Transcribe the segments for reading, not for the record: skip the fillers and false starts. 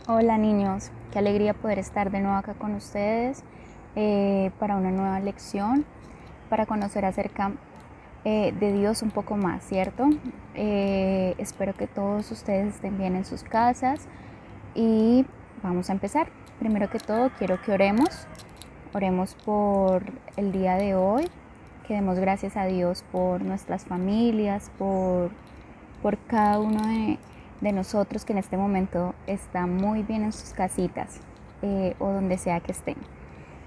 Hola niños, qué alegría poder estar de nuevo acá con ustedes para una nueva lección, para conocer acerca de Dios un poco más, ¿cierto? Espero que todos ustedes estén bien en sus casas y vamos a empezar. Primero que todo quiero que oremos por el día de hoy, que demos gracias a Dios por nuestras familias, por cada uno de nosotros que en este momento está muy bien en sus casitas o donde sea que estén.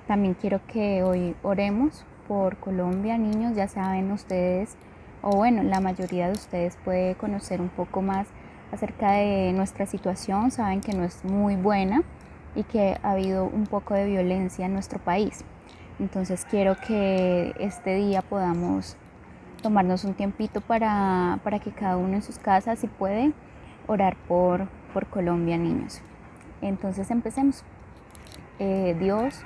También quiero que hoy oremos por Colombia, niños. Ya saben ustedes, o bueno, la mayoría de ustedes puede conocer un poco más acerca de nuestra situación. Saben que no es muy buena y que ha habido un poco de violencia en nuestro país. Entonces quiero que este día podamos tomarnos un tiempito para que cada uno en sus casas, si puede, orar por Colombia, niños. Entonces empecemos. Dios,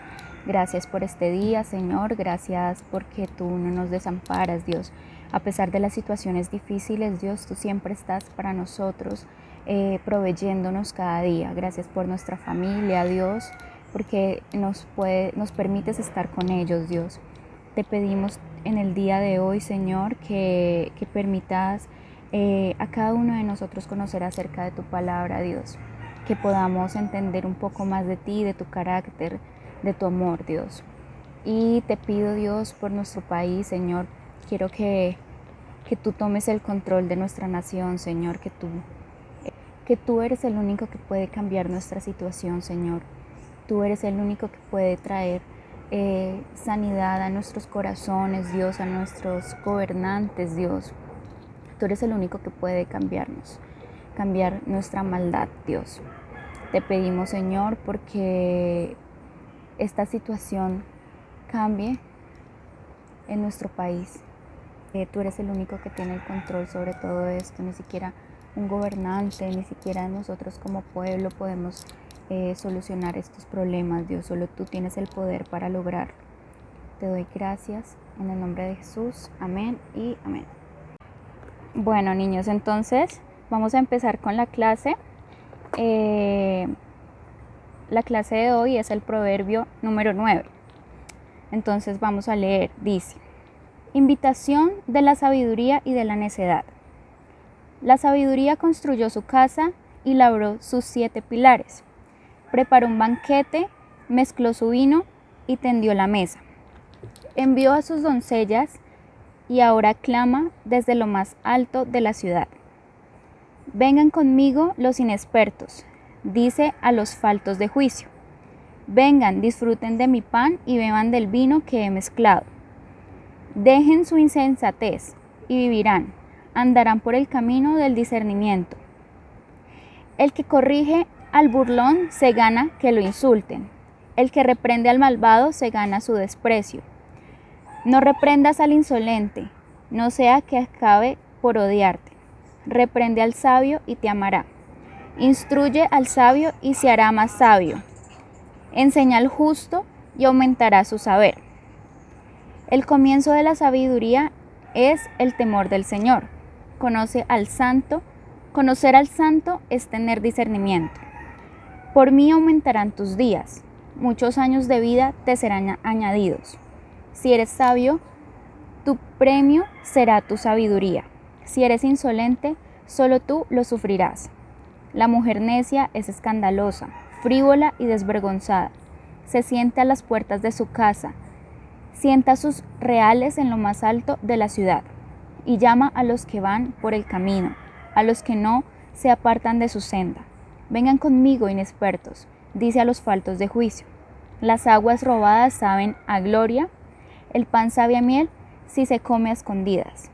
gracias por este día, Señor. Gracias porque tú no nos desamparas, Dios. A pesar de las situaciones difíciles, Dios, tú siempre estás para nosotros, proveyéndonos cada día. Gracias por nuestra familia, Dios, porque nos permites estar con ellos, Dios. Te pedimos en el día de hoy, Señor, que permitas a cada uno de nosotros conocer acerca de tu palabra, Dios. Que podamos entender un poco más de ti, de tu carácter, de tu amor, Dios. Y te pido, Dios, por nuestro país, Señor. Quiero que tú tomes el control de nuestra nación, Señor. Que tú eres el único que puede cambiar nuestra situación, Señor. Tú eres el único que puede traer sanidad a nuestros corazones, Dios, a nuestros gobernantes, Dios. Tú eres el único que puede cambiar nuestra maldad, Dios. Te pedimos, Señor, porque esta situación cambie en nuestro país. Tú eres el único que tiene el control sobre todo esto, ni siquiera un gobernante, ni siquiera nosotros como pueblo podemos solucionar estos problemas, Dios, solo tú tienes el poder para lograrlo. Te doy gracias en el nombre de Jesús, amén y amén. Bueno, niños, entonces vamos a empezar con la clase. La clase de hoy es el proverbio número 9. Entonces vamos a leer, dice: invitación de la sabiduría y de la necedad. La sabiduría construyó su casa y labró sus 7 pilares. Preparó un banquete, mezcló su vino y tendió la mesa. Envió a sus doncellas y ahora clama desde lo más alto de la ciudad. Vengan conmigo los inexpertos, dice a los faltos de juicio. Vengan, disfruten de mi pan y beban del vino que he mezclado. Dejen su insensatez y vivirán, andarán por el camino del discernimiento. El que corrige al burlón se gana que lo insulten. El que reprende al malvado se gana su desprecio. No reprendas al insolente, no sea que acabe por odiarte. Reprende al sabio y te amará. Instruye al sabio y se hará más sabio. Enseña al justo y aumentará su saber. El comienzo de la sabiduría es el temor del Señor. Conocer al santo es tener discernimiento. Por mí aumentarán tus días, muchos años de vida te serán añadidos. Si eres sabio, tu premio será tu sabiduría. Si eres insolente, solo tú lo sufrirás. La mujer necia es escandalosa, frívola y desvergonzada. Se sienta a las puertas de su casa, sienta sus reales en lo más alto de la ciudad, y llama a los que van por el camino, a los que no se apartan de su senda. Vengan conmigo, inexpertos, dice a los faltos de juicio. Las aguas robadas saben a gloria, el pan sabe a miel si se come a escondidas.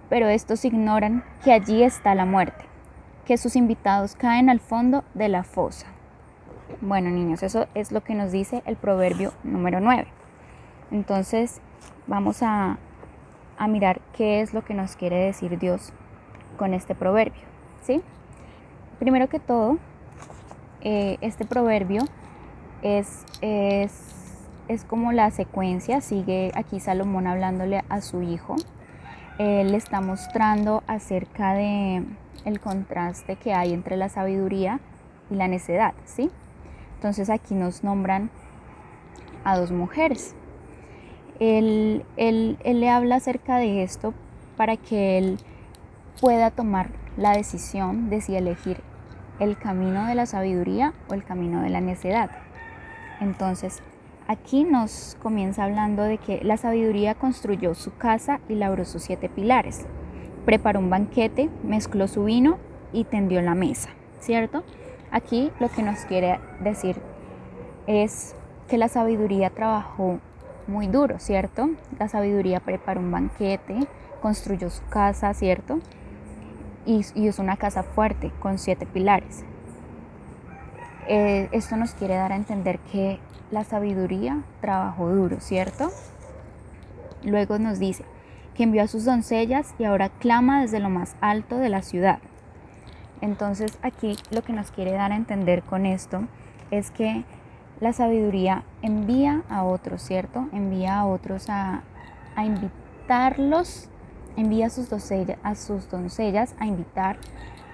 Pero estos ignoran que allí está la muerte, que sus invitados caen al fondo de la fosa. Bueno, niños, eso es lo que nos dice el proverbio número 9. Entonces vamos a mirar qué es lo que nos quiere decir Dios con este proverbio, ¿sí? Primero que todo, este proverbio es como la secuencia, sigue aquí Salomón hablándole a su hijo. Él le está mostrando acerca de el contraste que hay entre la sabiduría y la necedad, ¿sí? Entonces aquí nos nombran a dos mujeres. Él le habla acerca de esto para que él pueda tomar la decisión de si elegir el camino de la sabiduría o el camino de la necedad. Entonces, aquí nos comienza hablando de que la sabiduría construyó su casa y labró sus 7 pilares. Preparó un banquete, mezcló su vino y tendió la mesa, ¿cierto? Aquí lo que nos quiere decir es que la sabiduría trabajó muy duro, ¿cierto? La sabiduría preparó un banquete, construyó su casa, ¿cierto? Y es una casa fuerte con 7 pilares. Esto nos quiere dar a entender que la sabiduría trabajó duro, ¿cierto? Luego nos dice que envió a sus doncellas y ahora clama desde lo más alto de la ciudad. Entonces aquí lo que nos quiere dar a entender con esto es que la sabiduría envía a otros, ¿cierto? Envía a otros a invitarlos, envía a sus doncellas a invitar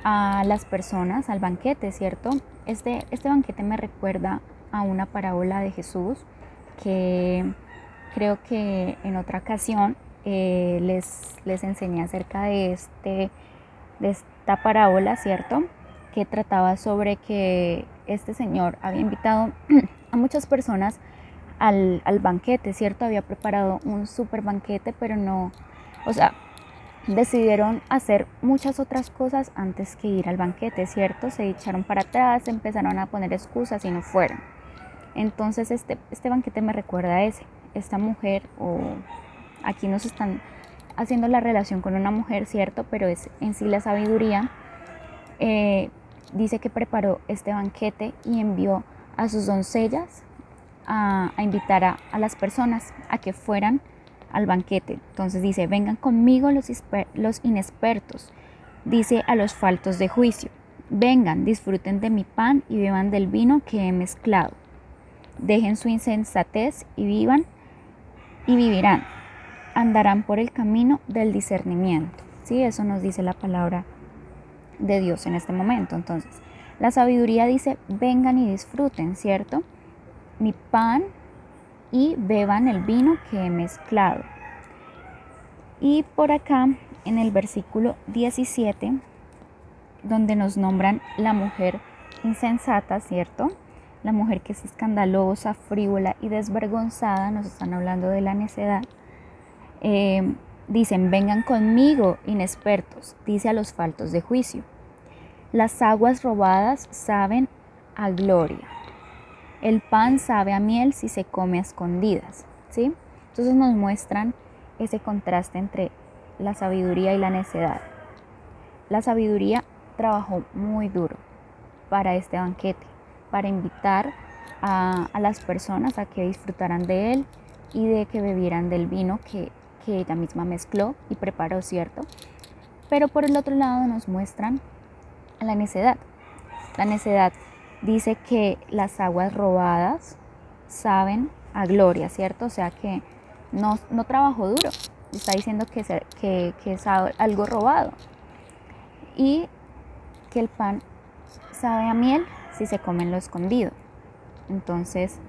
a las personas al banquete, ¿cierto? Este banquete me recuerda a una parábola de Jesús que creo que en otra ocasión les enseñé acerca de esta parábola, ¿cierto? Que trataba sobre que este señor había invitado a muchas personas al banquete, ¿cierto? Había preparado un súper banquete, pero no, o sea, decidieron hacer muchas otras cosas antes que ir al banquete, ¿cierto? Se echaron para atrás, empezaron a poner excusas y no fueron. Entonces este banquete me recuerda a esta mujer, o aquí nos están haciendo la relación con una mujer, ¿cierto? Pero es en sí la sabiduría. Dice que preparó este banquete y envió a sus doncellas a invitar a las personas a que fueran al banquete. Entonces dice, vengan conmigo los inexpertos, dice a los faltos de juicio, vengan, disfruten de mi pan y beban del vino que he mezclado, dejen su insensatez y vivirán, andarán por el camino del discernimiento. ¿Sí? Eso nos dice la palabra de Dios en este momento. Entonces, la sabiduría dice, vengan y disfruten, ¿cierto? Mi pan y beban el vino que he mezclado. Y por acá, en el versículo 17, donde nos nombran la mujer insensata, ¿cierto? La mujer que es escandalosa, frívola y desvergonzada, nos están hablando de la necedad. Dicen, vengan conmigo, inexpertos, dice a los faltos de juicio. Las aguas robadas saben a gloria. El pan sabe a miel si se come a escondidas, ¿sí? Entonces nos muestran ese contraste entre la sabiduría y la necedad. La sabiduría trabajó muy duro para este banquete, para invitar a las personas a que disfrutaran de él y de que bebieran del vino que ella misma mezcló y preparó, ¿cierto? Pero por el otro lado nos muestran a la necedad. La necedad dice que las aguas robadas saben a gloria, ¿cierto? O sea que no trabajó duro, está diciendo que es algo robado. Y que el pan sabe a miel si se come en lo escondido. Entonces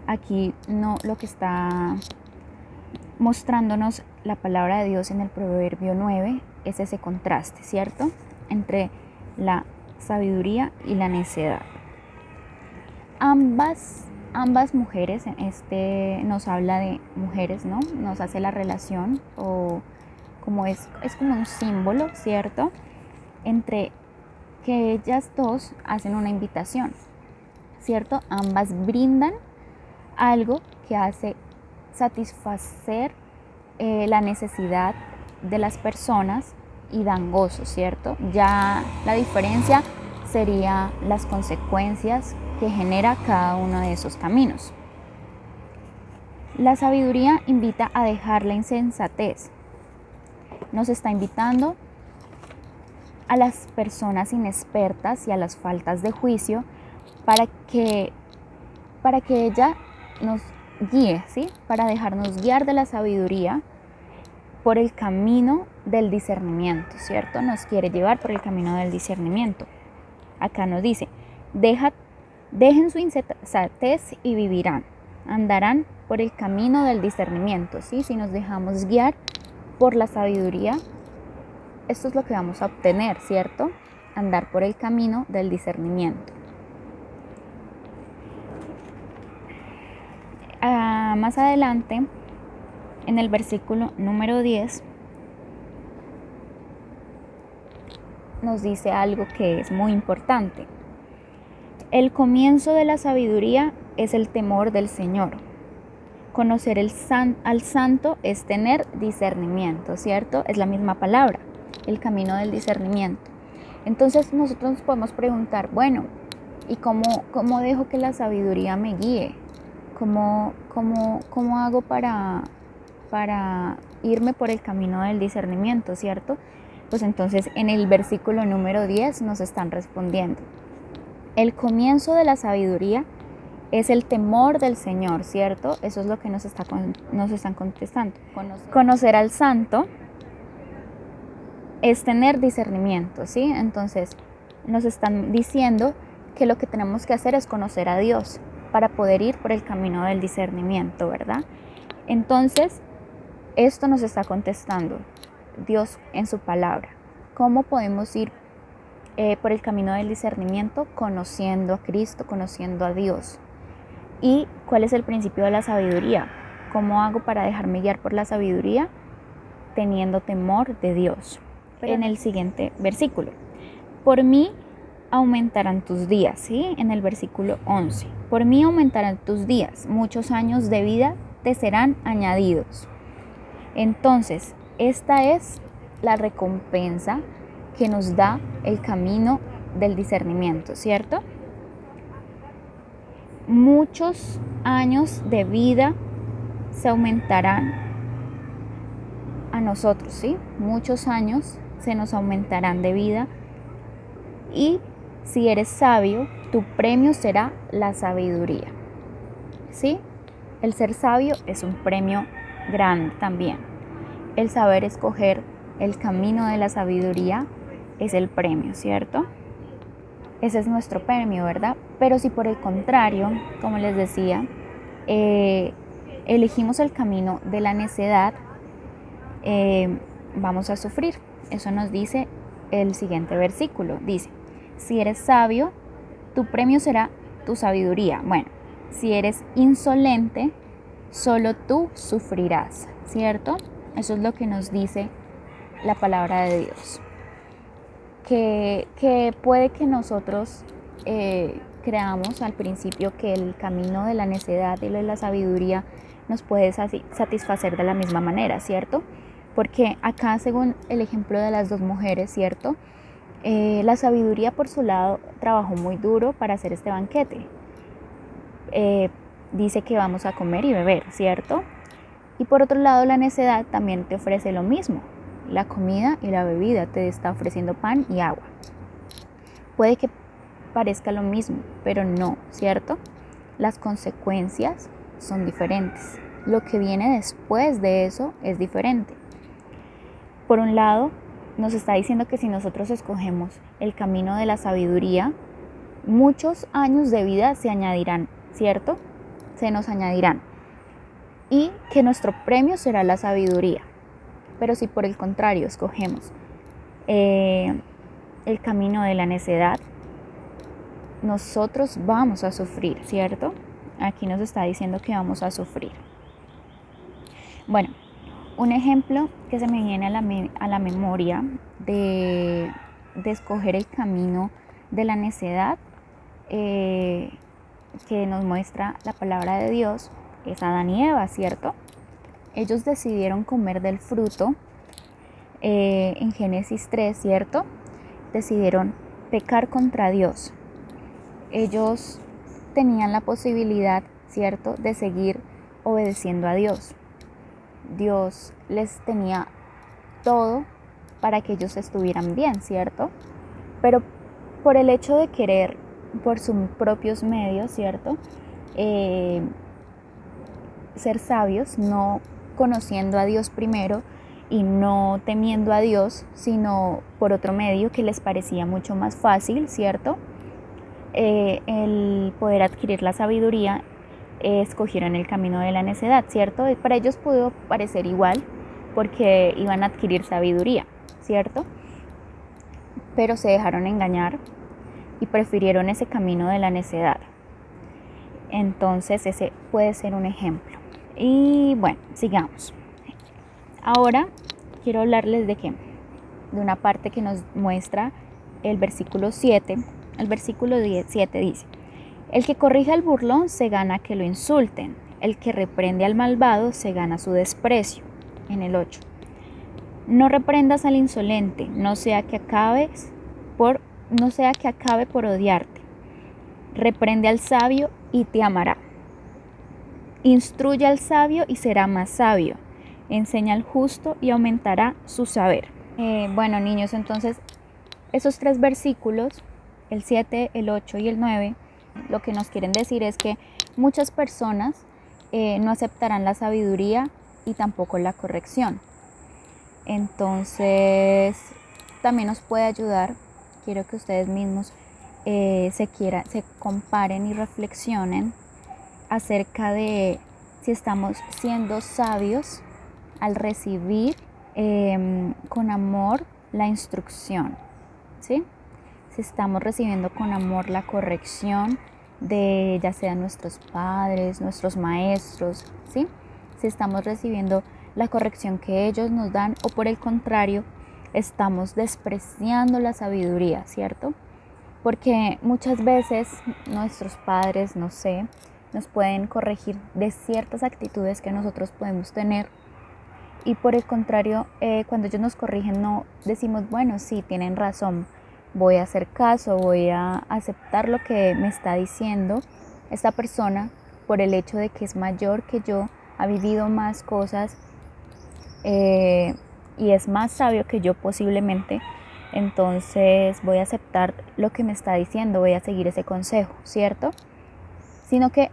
aquí no, lo que está mostrándonos la palabra de Dios en el Proverbio 9 es ese contraste, ¿cierto? Entre la sabiduría y la necedad. Ambas mujeres, nos habla de mujeres, ¿no? Nos hace la relación, o como es como un símbolo, ¿cierto? Entre que ellas dos hacen una invitación, ¿cierto? Ambas brindan algo que hace satisfacer la necesidad de las personas y dan gozo, ¿cierto? Ya la diferencia sería las consecuencias que genera cada uno de esos caminos. La sabiduría invita a dejar la insensatez. Nos está invitando a las personas inexpertas y a las faltas de juicio para que ella nos guíe, ¿sí? Para dejarnos guiar de la sabiduría por el camino del discernimiento, ¿cierto? Nos quiere llevar por el camino del discernimiento. Acá nos dice, Dejen su insensatez y vivirán. Andarán por el camino del discernimiento, ¿sí? Si nos dejamos guiar por la sabiduría, esto es lo que vamos a obtener, ¿cierto? Andar por el camino del discernimiento. Más adelante, en el versículo número 10, nos dice algo que es muy importante. El comienzo de la sabiduría es el temor del Señor. Conocer al santo es tener discernimiento, ¿cierto? Es la misma palabra, el camino del discernimiento. Entonces nosotros nos podemos preguntar, bueno, ¿y cómo dejo que la sabiduría me guíe? ¿Cómo hago para irme por el camino del discernimiento, ¿cierto? Pues entonces en el versículo número 10 nos están respondiendo. El comienzo de la sabiduría es el temor del Señor, ¿cierto? Eso es lo que nos están contestando. Conocer al santo es tener discernimiento, ¿sí? Entonces nos están diciendo que lo que tenemos que hacer es conocer a Dios para poder ir por el camino del discernimiento, ¿verdad? Entonces, esto nos está contestando Dios en su palabra. ¿Cómo podemos ir por el camino del discernimiento? Conociendo a Cristo, conociendo a Dios. ¿Y cuál es el principio de la sabiduría? ¿Cómo hago para dejarme guiar por la sabiduría? Teniendo temor de Dios. En el siguiente versículo. Por mí aumentarán tus días, ¿sí? En el versículo 11. Por mí aumentarán tus días, muchos años de vida te serán añadidos. Entonces, esta es la recompensa que nos da el camino del discernimiento, ¿cierto? Muchos años de vida se aumentarán a nosotros, ¿sí? Muchos años se nos aumentarán de vida. Y si eres sabio, tu premio será la sabiduría, ¿sí? El ser sabio es un premio grande también. El saber escoger el camino de la sabiduría es el premio, ¿cierto? Ese es nuestro premio, ¿verdad? Pero si por el contrario, como les decía, elegimos el camino de la necedad, vamos a sufrir. Eso nos dice el siguiente versículo. Dice, si eres sabio, tu premio será tu sabiduría. Bueno, si eres insolente, solo tú sufrirás, ¿cierto? Eso es lo que nos dice la palabra de Dios. Que puede que nosotros creamos al principio que el camino de la necedad y de la sabiduría nos puede satisfacer de la misma manera, ¿cierto? Porque acá, según el ejemplo de las dos mujeres, ¿cierto? La sabiduría por su lado trabajó muy duro para hacer este banquete. Dice que vamos a comer y beber, ¿cierto? Y por otro lado, la necedad también te ofrece lo mismo. La comida y la bebida, te está ofreciendo pan y agua. Puede que parezca lo mismo, pero no, ¿cierto? Las consecuencias son diferentes. Lo que viene después de eso es diferente. Por un lado, nos está diciendo que si nosotros escogemos el camino de la sabiduría, muchos años de vida se añadirán, ¿cierto? Se nos añadirán. Y que nuestro premio será la sabiduría. Pero si por el contrario escogemos el camino de la necedad, nosotros vamos a sufrir, ¿cierto? Aquí nos está diciendo que vamos a sufrir. Bueno, un ejemplo que se me viene a la memoria de escoger el camino de la necedad que nos muestra la palabra de Dios es Adán y Eva, ¿cierto? Ellos decidieron comer del fruto en Génesis 3, ¿cierto? Decidieron pecar contra Dios. Ellos tenían la posibilidad, ¿cierto?, de seguir obedeciendo a Dios. Dios les tenía todo para que ellos estuvieran bien, ¿cierto? Pero por el hecho de querer, por sus propios medios, ¿cierto?, ser sabios, no conociendo a Dios primero y no temiendo a Dios, sino por otro medio que les parecía mucho más fácil, ¿cierto? el poder adquirir la sabiduría, escogieron el camino de la necedad, ¿cierto? Para ellos pudo parecer igual porque iban a adquirir sabiduría, ¿cierto? Pero se dejaron engañar y prefirieron ese camino de la necedad. Entonces ese puede ser un ejemplo. Y bueno, sigamos. Ahora quiero hablarles de una parte que nos muestra el versículo 7. El versículo 7 dice: el que corrige al burlón se gana que lo insulten, el que reprende al malvado se gana su desprecio. En el 8: no reprendas al insolente, no sea que acabe por odiarte. Reprende al sabio y te amará. Instruye al sabio y será más sabio. Enseña al justo y aumentará su saber. Bueno, niños, entonces esos 3 versículos, el 7, el 8 y el 9, lo que nos quieren decir es que muchas personas no aceptarán la sabiduría y tampoco la corrección. Entonces también nos puede ayudar, quiero que ustedes mismos se comparen y reflexionen acerca de si estamos siendo sabios al recibir con amor la instrucción, ¿sí? Si estamos recibiendo con amor la corrección de ya sea nuestros padres, nuestros maestros, ¿sí? Si estamos recibiendo la corrección que ellos nos dan, o por el contrario, estamos despreciando la sabiduría, ¿cierto? Porque muchas veces nuestros padres, no sé, nos pueden corregir de ciertas actitudes que nosotros podemos tener, y por el contrario, cuando ellos nos corrigen, no decimos, bueno, sí, tienen razón, voy a hacer caso, voy a aceptar lo que me está diciendo esta persona por el hecho de que es mayor que yo, ha vivido más cosas y es más sabio que yo posiblemente. Entonces voy a aceptar lo que me está diciendo, voy a seguir ese consejo, ¿cierto? Sino que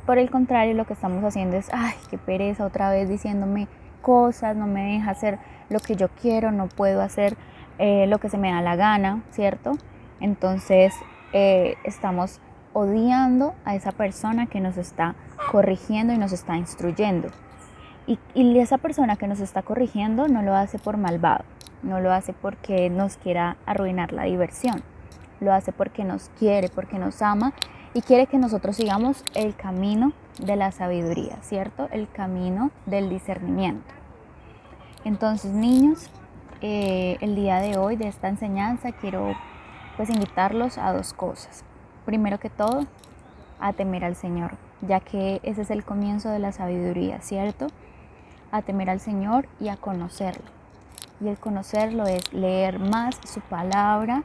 por el contrario, lo que estamos haciendo es, ay, qué pereza, otra vez diciéndome cosas, no me deja hacer lo que yo quiero, no puedo hacer lo que se me da la gana, ¿cierto? Entonces estamos odiando a esa persona que nos está corrigiendo y nos está instruyendo. Y esa persona que nos está corrigiendo no lo hace por malvado, no lo hace porque nos quiera arruinar la diversión, lo hace porque nos quiere, porque nos ama y quiere que nosotros sigamos el camino de la sabiduría, ¿cierto? El camino del discernimiento. Entonces, niños, el día de hoy de esta enseñanza quiero pues invitarlos a 2 cosas. Primero que todo, a temer al Señor, ya que ese es el comienzo de la sabiduría, ¿cierto? A temer al Señor y a conocerlo. Y el conocerlo es leer más su palabra,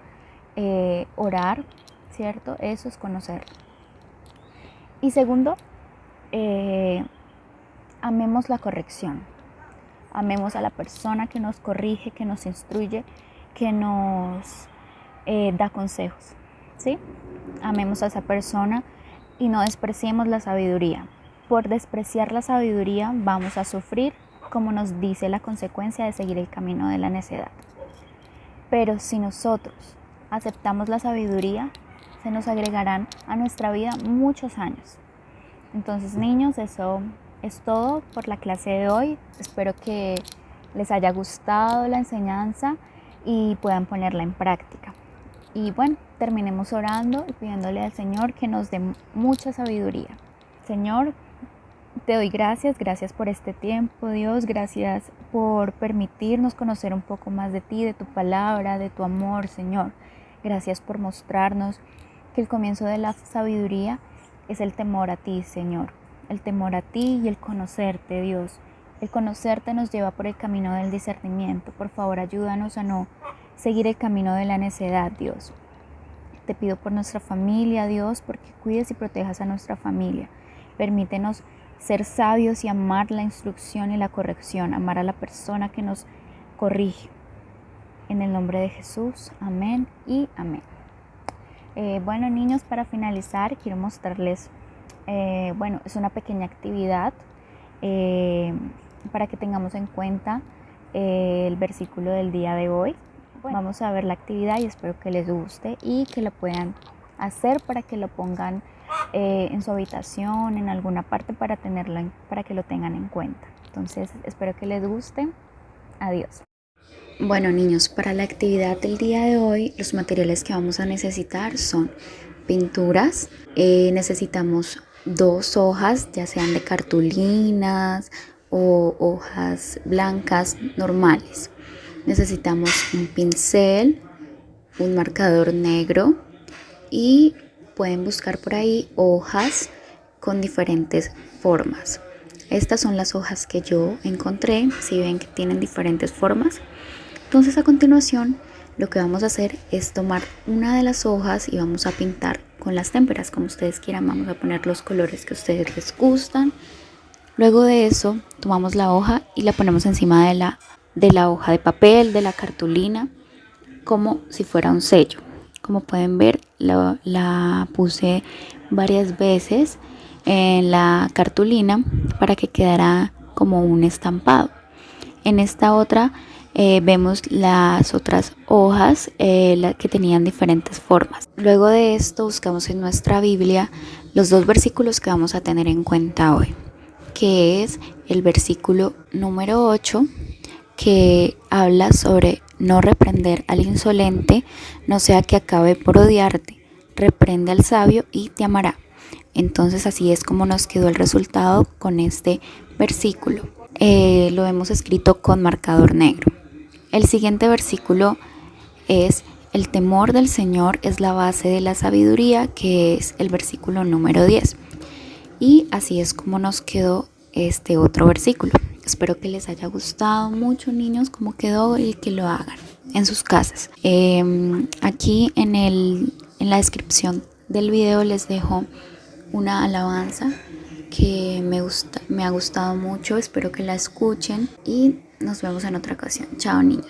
orar, ¿cierto? Eso es conocerlo. Y segundo, amemos la corrección. Amemos a la persona que nos corrige, que nos instruye, que nos da consejos, ¿sí? Amemos a esa persona y no despreciemos la sabiduría. Por despreciar la sabiduría vamos a sufrir, como nos dice la consecuencia de seguir el camino de la necedad. Pero si nosotros aceptamos la sabiduría, se nos agregarán a nuestra vida muchos años. Entonces, niños, eso es todo por la clase de hoy. Espero que les haya gustado la enseñanza y puedan ponerla en práctica. Y bueno, terminemos orando y pidiéndole al Señor que nos dé mucha sabiduría. Señor, te doy gracias por este tiempo, Dios, gracias por permitirnos conocer un poco más de ti, de tu palabra, de tu amor, Señor. Gracias por mostrarnos que el comienzo de la sabiduría es el temor a ti, Señor. El temor a ti y el conocerte, Dios. El conocerte nos lleva por el camino del discernimiento. Por favor, ayúdanos a no seguir el camino de la necedad, Dios. Te pido por nuestra familia, Dios, porque cuides y protejas a nuestra familia. Permítenos ser sabios y amar la instrucción y la corrección, amar a la persona que nos corrige. En el nombre de Jesús, amén y amén. Bueno, niños, para finalizar quiero mostrarles, es una pequeña actividad para que tengamos en cuenta el versículo del día de hoy. Vamos a ver la actividad y espero que les guste y que la puedan hacer para que lo pongan en su habitación, en alguna parte para para que lo tengan en cuenta. Entonces espero que les guste. Adiós. Bueno niños, para la actividad del día de hoy los materiales que vamos a necesitar son pinturas. Necesitamos 2 hojas, ya sean de cartulinas o hojas blancas normales. Necesitamos un pincel, un marcador negro y pueden buscar por ahí hojas con diferentes formas. Estas son las hojas que yo encontré, si ven que tienen diferentes formas. Entonces a continuación lo que vamos a hacer es tomar una de las hojas y vamos a pintar con las témperas, como ustedes quieran. Vamos a poner los colores que a ustedes les gustan. Luego de eso tomamos la hoja y la ponemos encima de la hoja de papel, de la cartulina, como si fuera un sello. Como pueden ver, la puse varias veces en la cartulina para que quedara como un estampado. En esta otra vemos las otras hojas que tenían diferentes formas. Luego de esto buscamos en nuestra Biblia los 2 versículos que vamos a tener en cuenta hoy, que es el versículo número 8, que habla sobre no reprender al insolente, no sea que acabe por odiarte. Reprende al sabio y te amará. Entonces así es como nos quedó el resultado con este versículo. Lo hemos escrito con marcador negro. El siguiente versículo es: el temor del Señor es la base de la sabiduría, que es el versículo número 10. Y así es como nos quedó este otro versículo. Espero que les haya gustado mucho, niños, cómo quedó, y que lo hagan en sus casas. Aquí en la descripción del video les dejo una alabanza que me ha gustado mucho. Espero que la escuchen y nos vemos en otra ocasión. Chao, niños.